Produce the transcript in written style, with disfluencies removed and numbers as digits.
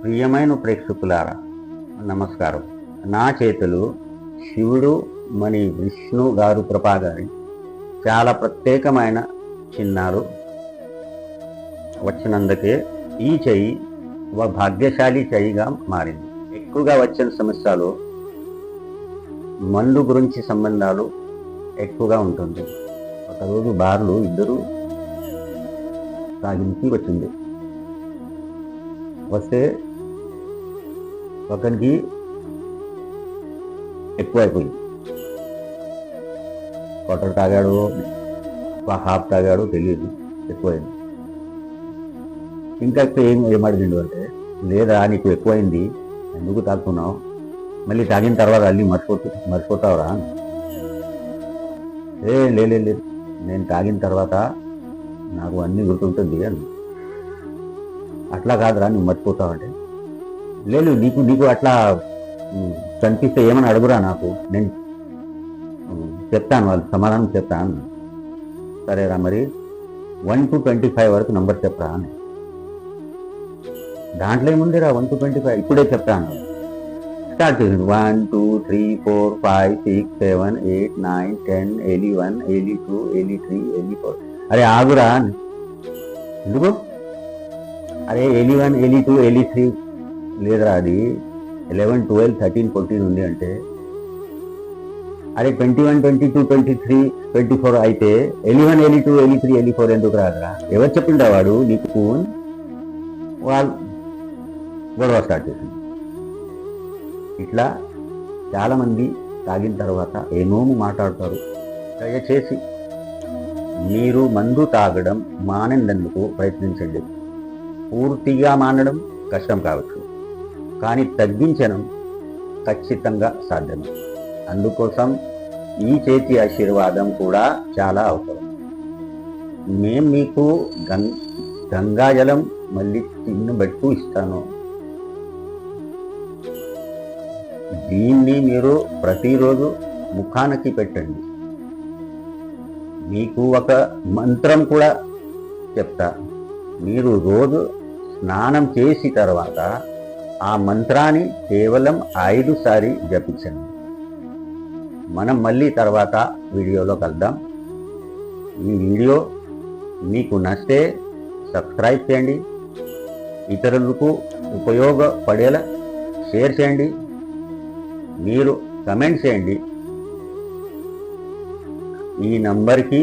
ప్రియమైన ప్రేక్షకులారా నమస్కారం. నా చేతులు శివుడు మణి విష్ణు గారు కృపా గారి చాలా ప్రత్యేకమైన చిన్నారు వచ్చినందుకే ఈ చెయ్యి ఒక భాగ్యశాలి చెయ్యిగా మారింది. ఎక్కువగా వచ్చిన సమస్యలు మందు గురించి సంబంధాలు ఎక్కువగా ఉంటుంది. ఒకరోజు బార్లు ఇద్దరు తాగించి వచ్చింది. వస్తే ఒకరికి ఎక్కువైపోయింది. క్వార్టర్ తాగాడు, హాఫ్ తాగాడు తెలియదు, ఎక్కువైంది. ఇంకా ఏమడిగిండు అంటే, లేదా నీకు ఎక్కువైంది ఎందుకు తాగుతున్నావు, మళ్ళీ తాగిన తర్వాత అల్లి మర్చిపోతావురా? లేదు, నేను తాగిన తర్వాత నాకు అన్నీ గుర్తుంటుంది అని. అట్లా కాదురా నువ్వు మర్చిపోతావంటే, లేదు నీకు అట్లా కనిపిస్తే ఏమని అడుగురా, నాకు నేను చెప్తాను, వాళ్ళు సమాధానం చెప్తాను. సరేరా మరి 1 to 25 వరకు నంబర్ చెప్పరా అని. దాంట్లో ఏముందిరా 1 to 25 ఇప్పుడే చెప్తాను. స్టార్ట్ చేసింది 1 2 3 4 5 6 7 8 9 10 11 82 83 84. అరే ఆగురా ఎందుకు? అరే 81 82 83 లేదురా, అది 11 12 13 14 ఉంది అంటే, అరే 21 22 23 24 అయితే 11 82 83 84 ఎందుకు రాదురా? ఎవరు చెప్పిండా వాడు నీకు? వాళ్ళు గొడవ స్టార్ట్ చేసింది. ఇట్లా చాలామంది తాగిన తర్వాత ఏమోము మాట్లాడతారు. దయచేసి మీరు మందు తాగడం మానేందుకు ప్రయత్నించండి. పూర్తిగా మానడం కష్టం కావచ్చు, కానీ తగ్గించడం ఖచ్చితంగా సాధ్యమే. అందుకోసం ఈ చేతి ఆశీర్వాదం కూడా చాలా అవసరం. మేము మీకు గంగాజలం మళ్ళీ తిన్నబెట్టు ఇస్తాను. దీన్ని మీరు ప్రతిరోజు ముఖానికి పెట్టండి. మీకు ఒక మంత్రం కూడా చెప్తా. మీరు రోజు స్నానం చేసి తర్వాత ఆ మంత్రాన్ని కేవలం 5 సారి జపించండి. మనం మళ్ళీ తర్వాత వీడియోలో కలుద్దాం. ఈ వీడియో మీకు నచ్చితే సబ్స్క్రైబ్ చేయండి, ఇతరులకు ఉపయోగపడేలా షేర్ చేయండి, మీరు కమెంట్ చేయండి. ఈ నంబర్కి